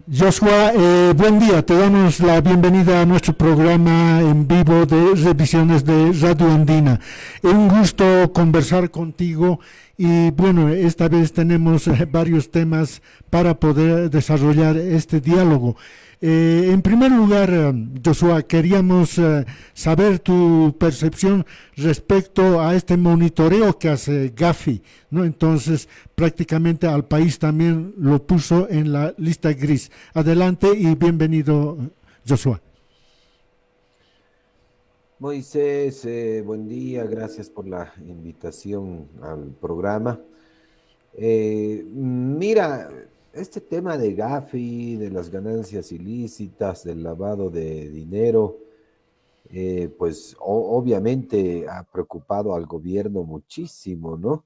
Joshua, buen día. Te damos la bienvenida a nuestro programa en vivo de revisiones de Radio Andina. Es un gusto conversar contigo y bueno, esta vez tenemos varios temas para poder desarrollar este diálogo. En primer lugar, Joshua, queríamos saber tu percepción respecto a este monitoreo que hace Gafi, ¿no? Entonces, prácticamente al país también lo puso en la lista gris. Adelante y bienvenido, Joshua. Moisés, buen día, gracias por la invitación al programa. Mira, este tema de Gafi, de las ganancias ilícitas, del lavado de dinero, pues obviamente ha preocupado al gobierno muchísimo, ¿no?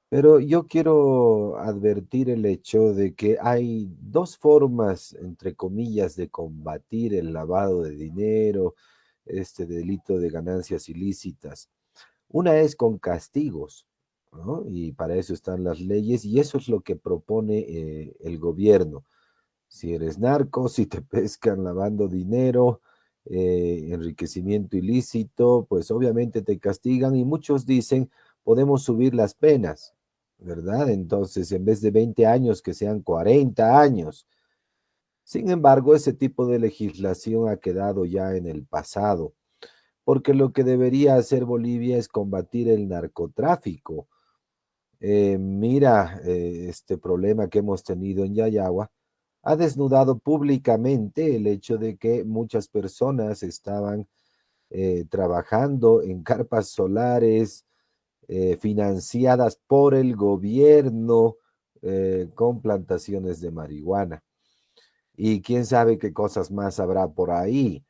Pero yo quiero advertir el hecho de que hay dos formas, entre comillas, de combatir el lavado de dinero, este delito de ganancias ilícitas. Una es con castigos, ¿no? Y para eso están las leyes y eso es lo que propone el gobierno. Si eres narco, si te pescan lavando dinero, enriquecimiento ilícito, pues obviamente te castigan y muchos dicen, podemos subir las penas, ¿verdad? Entonces, en vez de 20 años, que sean 40 años. Sin embargo, ese tipo de legislación ha quedado ya en el pasado, porque lo que debería hacer Bolivia es combatir el narcotráfico. Mira, este problema que hemos tenido en Yayagua ha desnudado públicamente el hecho de que muchas personas estaban trabajando en carpas solares financiadas por el gobierno con plantaciones de marihuana. Y quién sabe qué cosas más habrá por ahí.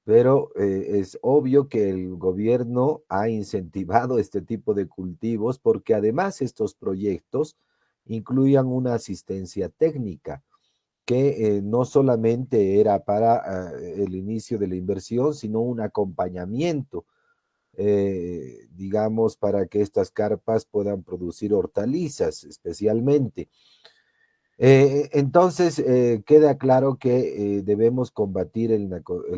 Pero es obvio que el gobierno ha incentivado este tipo de cultivos porque además estos proyectos incluían una asistencia técnica que no solamente era para el inicio de la inversión, sino un acompañamiento, digamos, para que estas carpas puedan producir hortalizas especialmente. Entonces, queda claro que debemos combatir el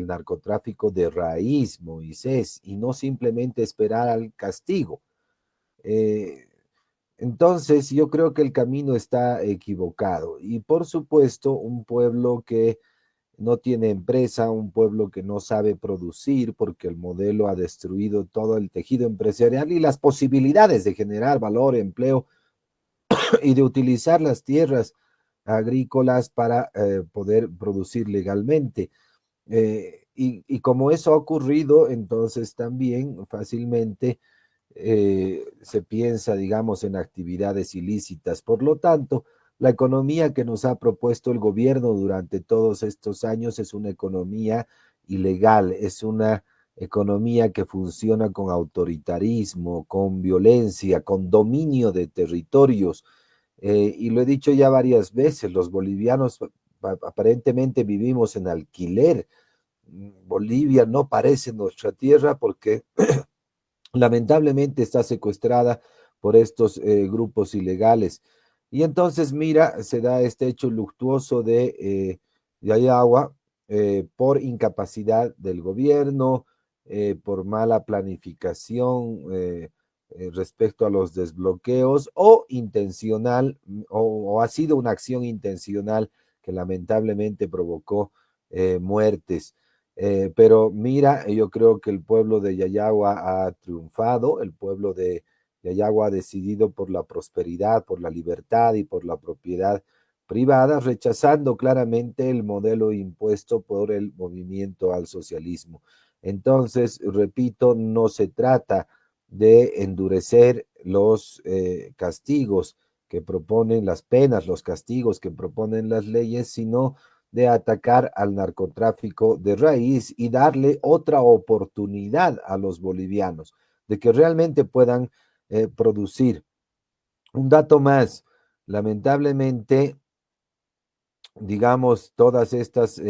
narcotráfico de raíz, Moisés, y no simplemente esperar al castigo. Eh, entonces, yo creo que el camino está equivocado. Y por supuesto, un pueblo que no tiene empresa, un pueblo que no sabe producir, porque el modelo ha destruido todo el tejido empresarial y las posibilidades de generar valor, empleo y de utilizar las tierras agrícolas para poder producir legalmente. Y como eso ha ocurrido, entonces también fácilmente se piensa, digamos, en actividades ilícitas. Por lo tanto, la economía que nos ha propuesto el gobierno durante todos estos años es una economía ilegal, es una economía que funciona con autoritarismo, con violencia, con dominio de territorios. Y lo he dicho ya varias veces, los bolivianos aparentemente vivimos en alquiler. Bolivia no parece nuestra tierra porque lamentablemente está secuestrada por estos grupos ilegales. Y entonces, mira, se da este hecho luctuoso de Ayagua por incapacidad del gobierno, por mala planificación respecto a los desbloqueos o intencional, o ha sido una acción intencional que lamentablemente provocó muertes. Pero mira, yo creo que el pueblo de Yayagua ha triunfado, el pueblo de Yayagua ha decidido por la prosperidad, por la libertad y por la propiedad privada, rechazando claramente el modelo impuesto por el movimiento al socialismo. Entonces, repito, no se trata de endurecer los castigos que proponen las penas, los castigos que proponen las leyes, sino de atacar al narcotráfico de raíz y darle otra oportunidad a los bolivianos de que realmente puedan producir. Un dato más, lamentablemente, digamos, todas estas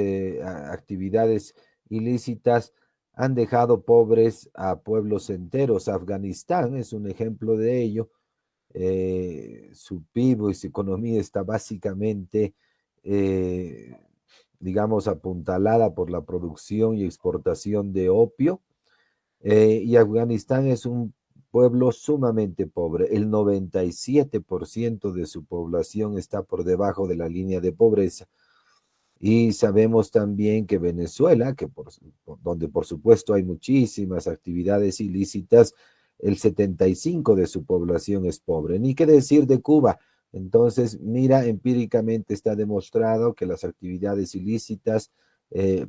actividades ilícitas han dejado pobres a pueblos enteros. Afganistán es un ejemplo de ello. Su PIB y su economía está básicamente digamos, apuntalada por la producción y exportación de opio, y Afganistán es un pueblo sumamente pobre. El 97% de su población está por debajo de la línea de pobreza. Y sabemos también que Venezuela, donde por supuesto hay muchísimas actividades ilícitas, el 75% de su población es pobre. Ni qué decir de Cuba. Entonces, mira, empíricamente está demostrado que las actividades ilícitas,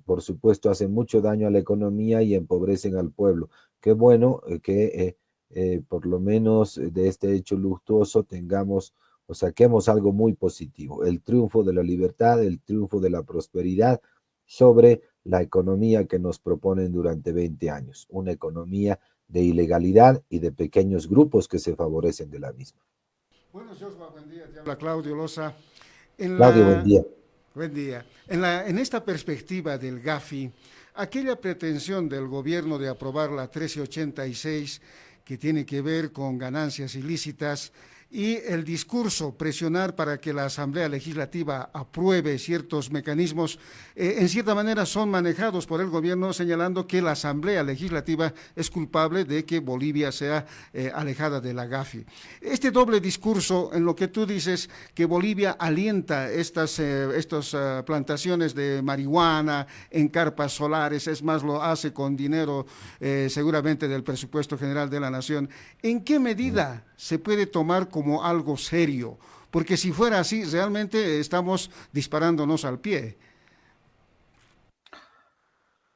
por supuesto, hacen mucho daño a la economía y empobrecen al pueblo. Qué bueno que por lo menos de este hecho luctuoso tengamos o saquemos algo muy positivo, el triunfo de la libertad, el triunfo de la prosperidad sobre la economía que nos proponen durante 20 años, una economía de ilegalidad y de pequeños grupos que se favorecen de la misma. Buenos Joshua, buen día, te habla Claudio Loza. En Claudio, buen la, día. buen día. En esta perspectiva del GAFI, aquella pretensión del gobierno de aprobar la 1386 que tiene que ver con ganancias ilícitas y el discurso presionar para que la Asamblea Legislativa apruebe ciertos mecanismos, en cierta manera son manejados por el gobierno señalando que la Asamblea Legislativa es culpable de que Bolivia sea alejada de la GAFI. Este doble discurso en lo que tú dices que Bolivia alienta estas plantaciones de marihuana en carpas solares, es más, lo hace con dinero seguramente del presupuesto general de la nación. ¿En qué medida se puede tomar como algo serio? Porque si fuera así, realmente estamos disparándonos al pie.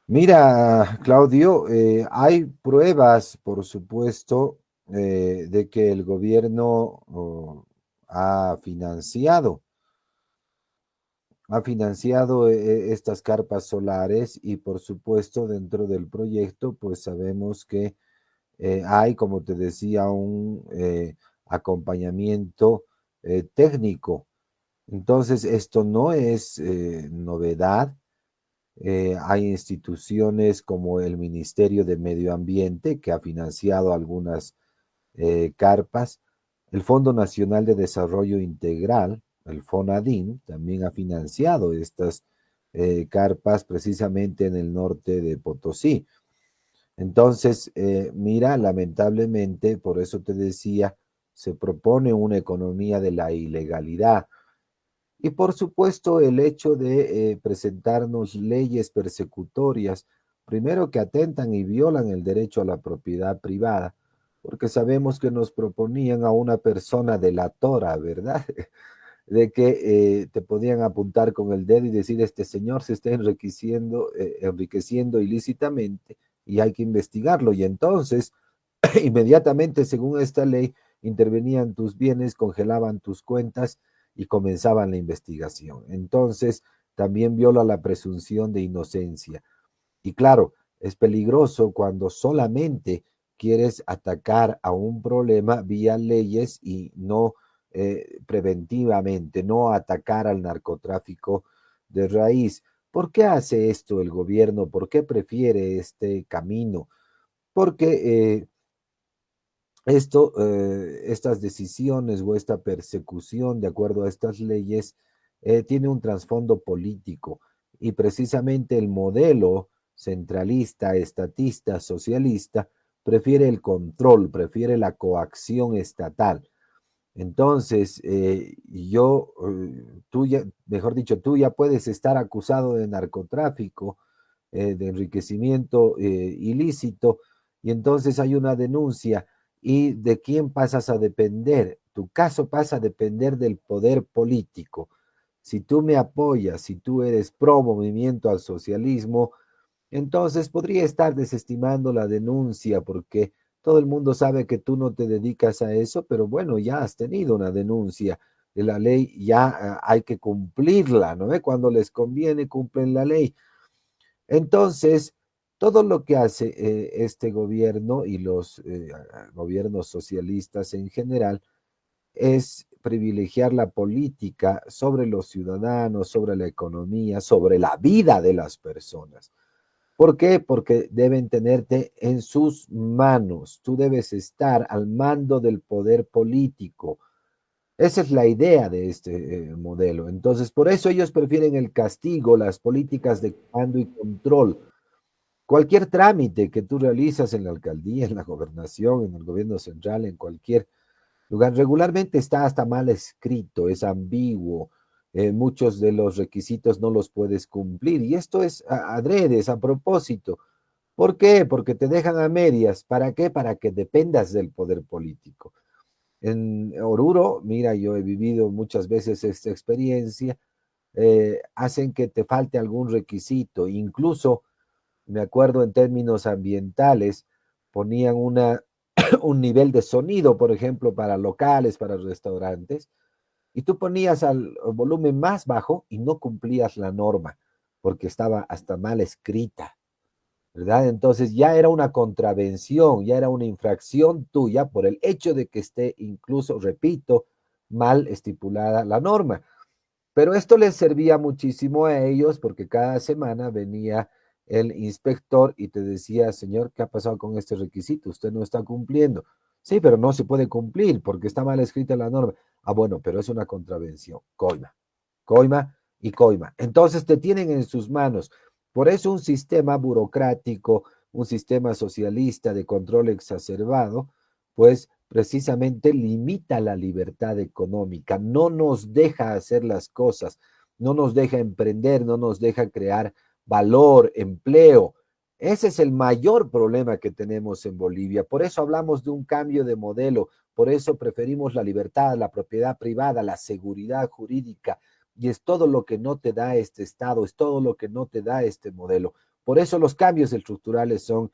Mira, Claudio, hay pruebas, por supuesto, de que el gobierno ha financiado estas carpas solares y por supuesto dentro del proyecto pues sabemos que hay, como te decía, un acompañamiento técnico. Entonces, esto no es novedad. Hay instituciones como el Ministerio de Medio Ambiente que ha financiado algunas carpas. El Fondo Nacional de Desarrollo Integral, el FONADIN, también ha financiado estas carpas precisamente en el norte de Potosí. Entonces, mira, lamentablemente, por eso te decía, se propone una economía de la ilegalidad. Y por supuesto, el hecho de presentarnos leyes persecutorias, primero que atentan y violan el derecho a la propiedad privada, porque sabemos que nos proponían a una persona delatora, ¿verdad? De que te podían apuntar con el dedo y decir, este señor se está enriqueciendo ilícitamente y hay que investigarlo. Y entonces, inmediatamente, según esta ley, intervenían tus bienes, congelaban tus cuentas y comenzaban la investigación. Entonces, también viola la presunción de inocencia. Y claro, es peligroso cuando solamente quieres atacar a un problema vía leyes y no preventivamente, no atacar al narcotráfico de raíz. ¿Por qué hace esto el gobierno? ¿Por qué prefiere este camino? Porque estas decisiones o esta persecución de acuerdo a estas leyes tiene un trasfondo político y precisamente el modelo centralista, estatista, socialista prefiere el control, prefiere la coacción estatal. Entonces, tú ya, mejor dicho, tú ya puedes estar acusado de narcotráfico, de enriquecimiento ilícito, y entonces hay una denuncia. ¿Y de quién pasas a depender? Tu caso pasa a depender del poder político. Si tú me apoyas, si tú eres pro movimiento al socialismo, entonces podría estar desestimando la denuncia porque todo el mundo sabe que tú no te dedicas a eso, pero bueno, ya has tenido una denuncia de la ley, ya hay que cumplirla, ¿no? Cuando les conviene, cumplen la ley. Entonces, todo lo que hace este gobierno y los gobiernos socialistas en general es privilegiar la política sobre los ciudadanos, sobre la economía, sobre la vida de las personas. ¿Por qué? Porque deben tenerte en sus manos. Tú debes estar al mando del poder político. Esa es la idea de este modelo. Entonces, por eso ellos prefieren el castigo, las políticas de comando y control. Cualquier trámite que tú realizas en la alcaldía, en la gobernación, en el gobierno central, en cualquier lugar, regularmente está hasta mal escrito, es ambiguo, muchos de los requisitos no los puedes cumplir. Y esto es adrede, es a propósito. ¿Por qué? Porque te dejan a medias. ¿Para qué? Para que dependas del poder político. En Oruro, mira, yo he vivido muchas veces esta experiencia, hacen que te falte algún requisito, incluso me acuerdo en términos ambientales, ponían un nivel de sonido, por ejemplo, para locales, para restaurantes, y tú ponías al volumen más bajo y no cumplías la norma, porque estaba hasta mal escrita, ¿verdad? Entonces ya era una contravención, ya era una infracción tuya por el hecho de que esté incluso, repito, mal estipulada la norma. Pero esto les servía muchísimo a ellos porque cada semana venía el inspector y te decía, señor, ¿qué ha pasado con este requisito? Usted no está cumpliendo. Sí, pero no se puede cumplir porque está mal escrita la norma. Ah, bueno, pero es una contravención. Coima, coima y coima. Entonces te tienen en sus manos. Por eso un sistema burocrático, un sistema socialista de control exacerbado, pues precisamente limita la libertad económica, no nos deja hacer las cosas, no nos deja emprender, no nos deja crear valor, empleo. Ese es el mayor problema que tenemos en Bolivia. Por eso hablamos de un cambio de modelo, por eso preferimos la libertad, la propiedad privada, la seguridad jurídica, y es todo lo que no te da este Estado, es todo lo que no te da este modelo. Por eso los cambios estructurales son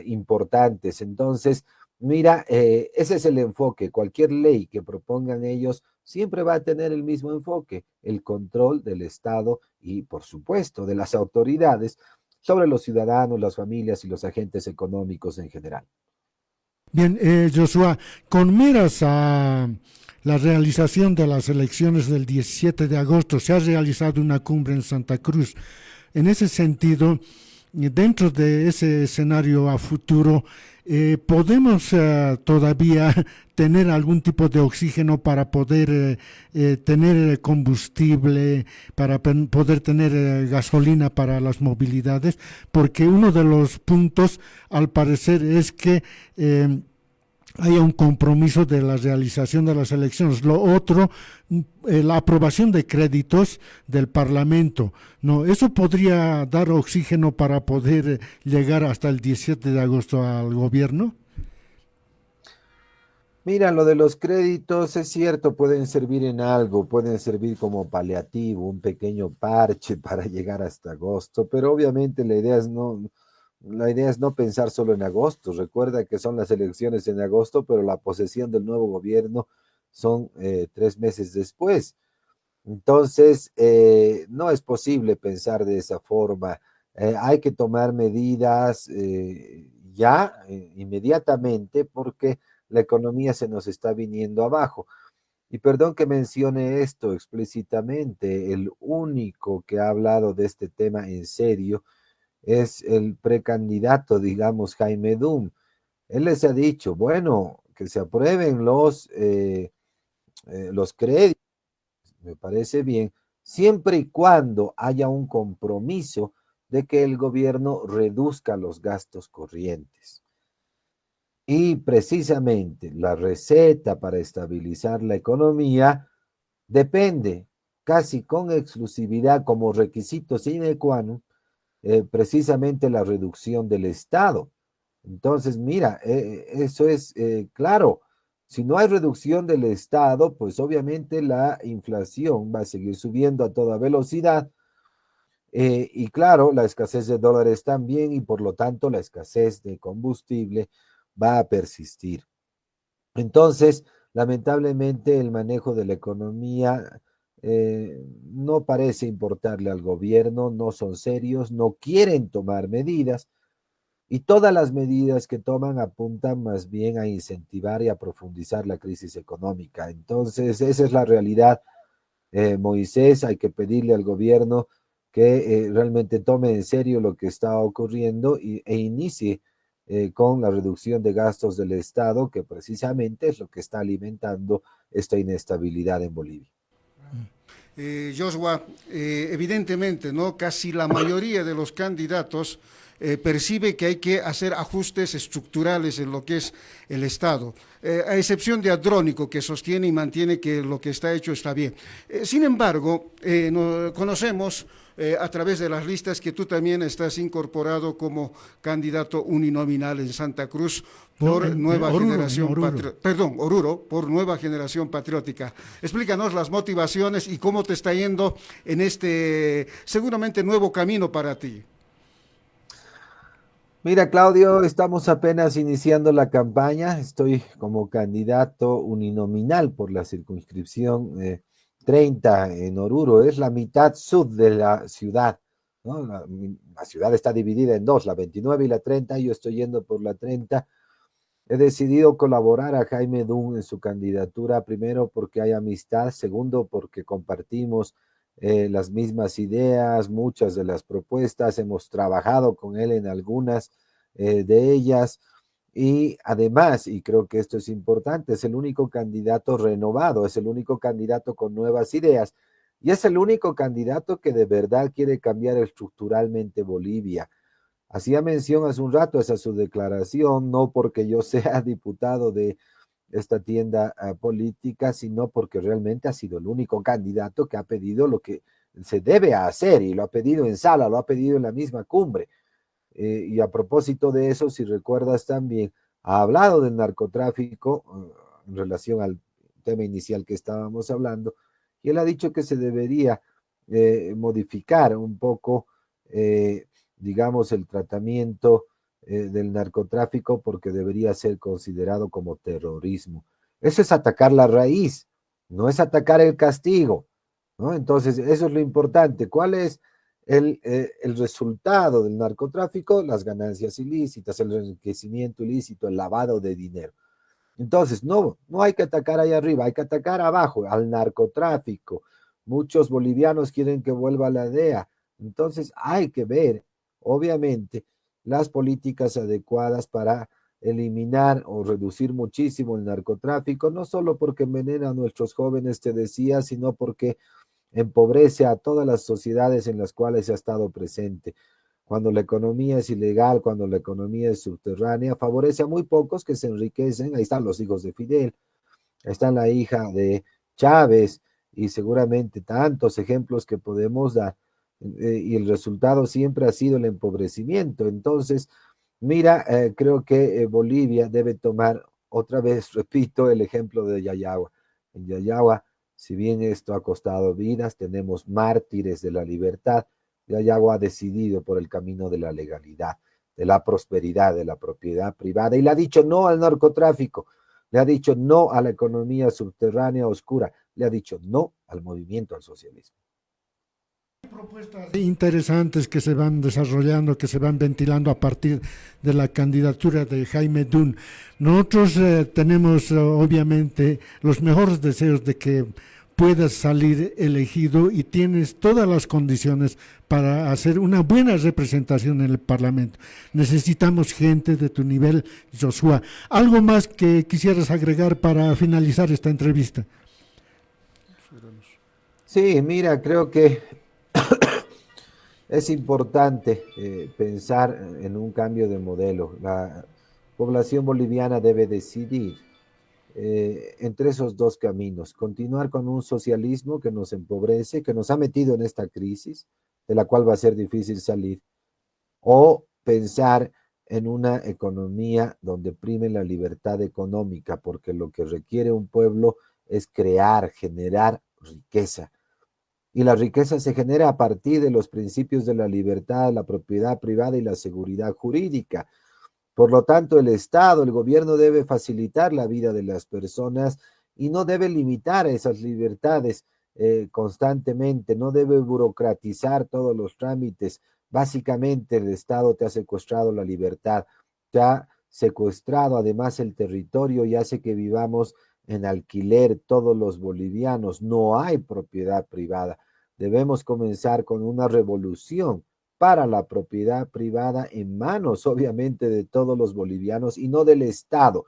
importantes. Entonces, mira, ese es el enfoque. Cualquier ley que propongan ellos siempre va a tener el mismo enfoque, el control del Estado y, por supuesto, de las autoridades sobre los ciudadanos, las familias y los agentes económicos en general. Bien, Joshua, con miras a la realización de las elecciones del 17 de agosto, se ha realizado una cumbre en Santa Cruz. En ese sentido, dentro de ese escenario a futuro, ¿podemos todavía tener algún tipo de oxígeno para poder tener combustible, para poder tener gasolina para las movilidades? Porque uno de los puntos, al parecer, es que haya un compromiso de la realización de las elecciones. Lo otro, la aprobación de créditos del Parlamento. No, eso podría dar oxígeno para poder llegar hasta el 17 de agosto al gobierno. Mira, lo de los créditos es cierto, pueden servir en algo, pueden servir como paliativo, un pequeño parche para llegar hasta agosto, pero obviamente la idea es no pensar solo en agosto. Recuerda que son las elecciones en agosto, pero la posesión del nuevo gobierno son 3 meses después. Entonces, no es posible pensar de esa forma. Hay que tomar medidas ya, inmediatamente, porque la economía se nos está viniendo abajo. Y perdón que mencione esto explícitamente, el único que ha hablado de este tema en serio es el precandidato, digamos, Jaime Dum. Él les ha dicho, bueno, que se aprueben los créditos, me parece bien, siempre y cuando haya un compromiso de que el gobierno reduzca los gastos corrientes. Y precisamente la receta para estabilizar la economía depende casi con exclusividad como requisito sine qua non precisamente la reducción del Estado. Entonces, mira, eso es claro. Si no hay reducción del Estado, pues obviamente la inflación va a seguir subiendo a toda velocidad. Y claro, la escasez de dólares también y por lo tanto la escasez de combustible va a persistir. Entonces, lamentablemente el manejo de la economía no parece importarle al gobierno, no son serios, no quieren tomar medidas y todas las medidas que toman apuntan más bien a incentivar y a profundizar la crisis económica. Entonces, esa es la realidad, Moisés. Hay que pedirle al gobierno que realmente tome en serio lo que está ocurriendo e inicie con la reducción de gastos del Estado, que precisamente es lo que está alimentando esta inestabilidad en Bolivia. Joshua, evidentemente, ¿no? Casi la mayoría de los candidatos percibe que hay que hacer ajustes estructurales en lo que es el Estado, a excepción de Andrónico, que sostiene y mantiene que lo que está hecho está bien. Sin embargo, conocemos a través de las listas que tú también estás incorporado como candidato uninominal en Santa Cruz por Nueva Generación Oruro, por Nueva Generación Patriótica. Explícanos las motivaciones y cómo te está yendo en este seguramente nuevo camino para ti. Mira, Claudio, estamos apenas iniciando la campaña. Estoy como candidato uninominal por la circunscripción 30 en Oruro. Es la mitad sur de la ciudad, ¿no? La ciudad está dividida en dos, la 29 y la 30. Yo estoy yendo por la 30. He decidido colaborar a Jaime Dun en su candidatura, primero porque hay amistad, segundo porque compartimos las mismas ideas, muchas de las propuestas, hemos trabajado con él en algunas de ellas y además, y creo que esto es importante, es el único candidato renovado, es el único candidato con nuevas ideas y es el único candidato que de verdad quiere cambiar estructuralmente Bolivia. Hacía mención hace un rato esa su declaración, no porque yo sea diputado de esta tienda política, sino porque realmente ha sido el único candidato que ha pedido lo que se debe hacer y lo ha pedido en sala, lo ha pedido en la misma cumbre. Y a propósito de eso, si recuerdas también, ha hablado del narcotráfico en relación al tema inicial que estábamos hablando, y él ha dicho que se debería modificar un poco, digamos, el tratamiento del narcotráfico porque debería ser considerado como terrorismo. Eso es atacar la raíz, no es atacar el castigo, ¿no? Entonces, eso es lo importante. ¿Cuál es el resultado del narcotráfico? Las ganancias ilícitas, el enriquecimiento ilícito, el lavado de dinero. Entonces, no hay que atacar ahí arriba, hay que atacar abajo, al narcotráfico. Muchos bolivianos quieren que vuelva la DEA. Entonces, hay que ver, obviamente, las políticas adecuadas para eliminar o reducir muchísimo el narcotráfico, no solo porque envenena a nuestros jóvenes, te decía, sino porque empobrece a todas las sociedades en las cuales se ha estado presente. Cuando la economía es ilegal, cuando la economía es subterránea, favorece a muy pocos que se enriquecen. Ahí están los hijos de Fidel, ahí está la hija de Chávez y seguramente tantos ejemplos que podemos dar. Y el resultado siempre ha sido el empobrecimiento. Entonces, mira, creo que Bolivia debe tomar otra vez, repito, el ejemplo de Yayagua. En Yayagua, si bien esto ha costado vidas, tenemos mártires de la libertad. Yayagua ha decidido por el camino de la legalidad, de la prosperidad, de la propiedad privada, y le ha dicho no al narcotráfico, le ha dicho no a la economía subterránea oscura, le ha dicho no al movimiento al socialismo. Propuestas interesantes que se van desarrollando, que se van ventilando a partir de la candidatura de Jaime Dun. Nosotros tenemos obviamente los mejores deseos de que puedas salir elegido y tienes todas las condiciones para hacer una buena representación en el Parlamento. Necesitamos gente de tu nivel, Joshua. ¿Algo más que quisieras agregar para finalizar esta entrevista? Sí, mira, creo que es importante pensar en un cambio de modelo. La población boliviana debe decidir entre esos dos caminos: continuar con un socialismo que nos empobrece, que nos ha metido en esta crisis, de la cual va a ser difícil salir, o pensar en una economía donde prime la libertad económica, porque lo que requiere un pueblo es crear, generar riqueza. Y la riqueza se genera a partir de los principios de la libertad, la propiedad privada y la seguridad jurídica. Por lo tanto, el Estado, el gobierno debe facilitar la vida de las personas y no debe limitar esas libertades constantemente, no debe burocratizar todos los trámites. Básicamente, el Estado te ha secuestrado la libertad, te ha secuestrado además el territorio y hace que vivamos en alquiler todos los bolivianos. No hay propiedad privada. Debemos comenzar con una revolución para la propiedad privada en manos, obviamente, de todos los bolivianos y no del Estado.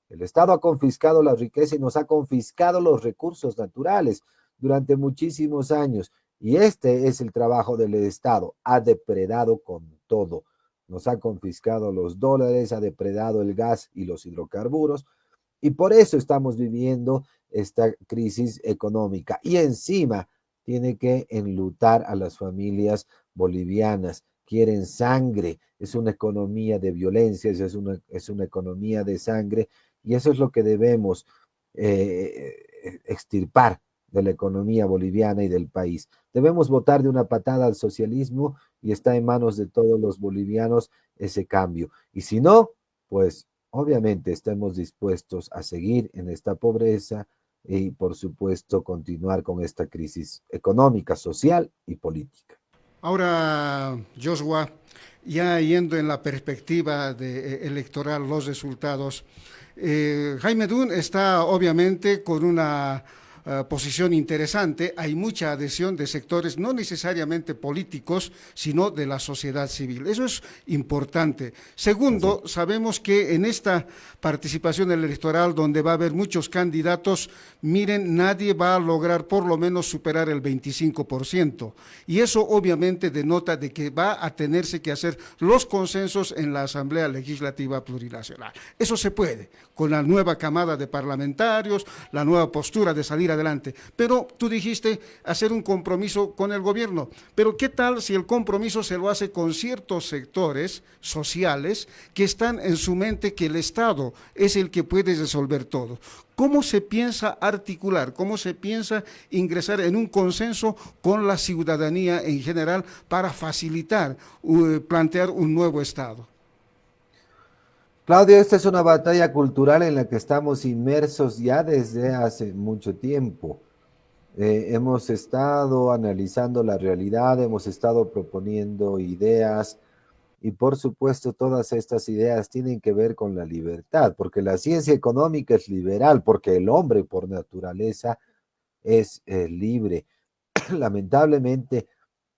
El Estado ha confiscado la riqueza y nos ha confiscado los recursos naturales durante muchísimos años. Y este es el trabajo del Estado. Ha depredado con todo. Nos ha confiscado los dólares, ha depredado el gas y los hidrocarburos. Y por eso estamos viviendo esta crisis económica. Y encima tiene que enlutar a las familias bolivianas. Quieren sangre. Es una economía de violencia, es una economía de sangre. Y eso es lo que debemos extirpar de la economía boliviana y del país. Debemos votar de una patada al socialismo y está en manos de todos los bolivianos ese cambio. Y si no, pues obviamente estamos dispuestos a seguir en esta pobreza y por supuesto continuar con esta crisis económica, social y política. Ahora, Joshua, ya yendo en la perspectiva electoral, los resultados, Jaime Dun está obviamente con una posición interesante. Hay mucha adhesión de sectores no necesariamente políticos, sino de la sociedad civil. Eso es importante. Segundo, sabemos que en esta participación electoral, donde va a haber muchos candidatos, miren, nadie va a lograr por lo menos superar el 25%. Y eso obviamente denota de que va a tenerse que hacer los consensos en la Asamblea Legislativa Plurinacional. Eso se puede, con la nueva camada de parlamentarios, la nueva postura de salir adelante. Pero tú dijiste hacer un compromiso con el gobierno. Pero ¿qué tal si el compromiso se lo hace con ciertos sectores sociales que están en su mente que el Estado es el que puede resolver todo? ¿Cómo se piensa articular, cómo se piensa ingresar en un consenso con la ciudadanía en general para facilitar, plantear un nuevo Estado? Claudio, esta es una batalla cultural en la que estamos inmersos ya desde hace mucho tiempo. Hemos estado analizando la realidad, hemos estado proponiendo ideas y por supuesto todas estas ideas tienen que ver con la libertad, porque la ciencia económica es liberal, porque el hombre por naturaleza es libre. Lamentablemente,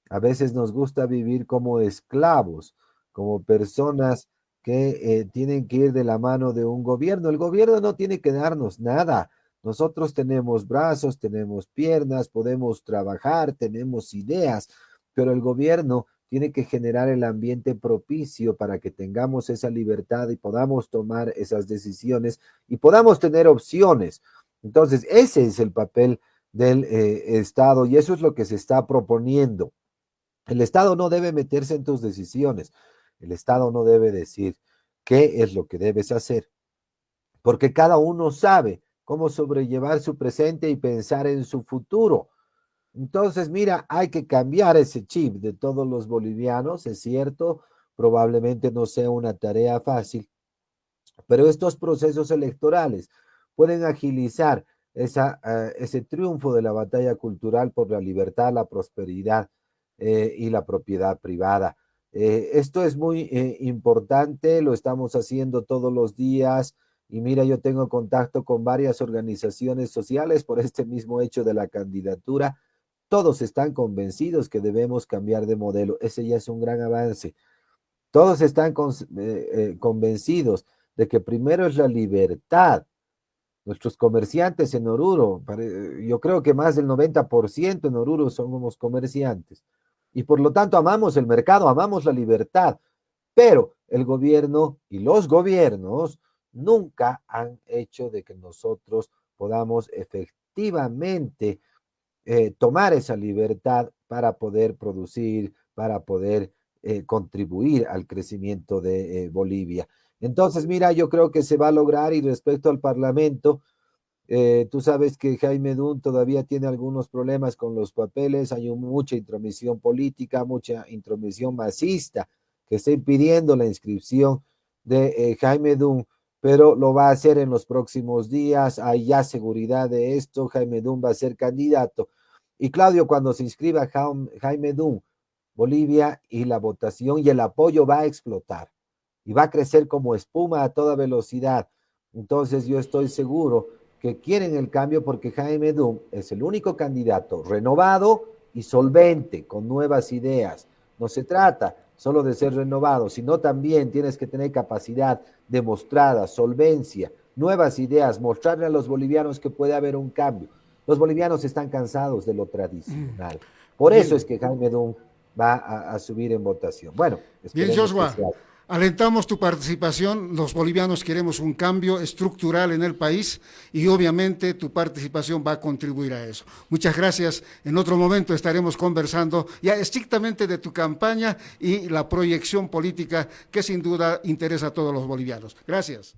a veces nos gusta vivir como esclavos, como personas que tienen que ir de la mano de un gobierno. El gobierno no tiene que darnos nada. Nosotros tenemos brazos, tenemos piernas, podemos trabajar, tenemos ideas, pero el gobierno tiene que generar el ambiente propicio para que tengamos esa libertad y podamos tomar esas decisiones y podamos tener opciones. Entonces, ese es el papel del Estado y eso es lo que se está proponiendo. El Estado no debe meterse en tus decisiones. El Estado no debe decir qué es lo que debes hacer, porque cada uno sabe cómo sobrellevar su presente y pensar en su futuro. Entonces, mira, hay que cambiar ese chip de todos los bolivianos, es cierto, probablemente no sea una tarea fácil, pero estos procesos electorales pueden agilizar ese triunfo de la batalla cultural por la libertad, la prosperidad y la propiedad privada. Esto es muy importante, lo estamos haciendo todos los días y mira, yo tengo contacto con varias organizaciones sociales por este mismo hecho de la candidatura. Todos están convencidos que debemos cambiar de modelo. Ese ya es un gran avance. Todos están convencidos de que primero es la libertad. Nuestros comerciantes en Oruro, yo creo que más del 90% en Oruro somos comerciantes. Y por lo tanto amamos el mercado, amamos la libertad. Pero el gobierno y los gobiernos nunca han hecho de que nosotros podamos efectivamente tomar esa libertad para poder producir, para poder contribuir al crecimiento de Bolivia. Entonces, mira, yo creo que se va a lograr y respecto al Parlamento, tú sabes que Jaime Dun todavía tiene algunos problemas con los papeles, hay mucha intromisión política, mucha intromisión masista que está impidiendo la inscripción de Jaime Dun, pero lo va a hacer en los próximos días, hay ya seguridad de esto, Jaime Dun va a ser candidato. Y Claudio, cuando se inscriba Jaime Dun, Bolivia y la votación y el apoyo va a explotar y va a crecer como espuma a toda velocidad. Entonces yo estoy seguro que quieren el cambio porque Jaime Dun es el único candidato renovado y solvente, con nuevas ideas. No se trata solo de ser renovado, sino también tienes que tener capacidad demostrada, solvencia, nuevas ideas, mostrarle a los bolivianos que puede haber un cambio. Los bolivianos están cansados de lo tradicional. Por eso es que Jaime Dum va a subir en votación. Bueno, bien, Joshua, alentamos tu participación. Los bolivianos queremos un cambio estructural en el país y obviamente tu participación va a contribuir a eso. Muchas gracias. En otro momento estaremos conversando ya estrictamente de tu campaña y la proyección política que sin duda interesa a todos los bolivianos. Gracias.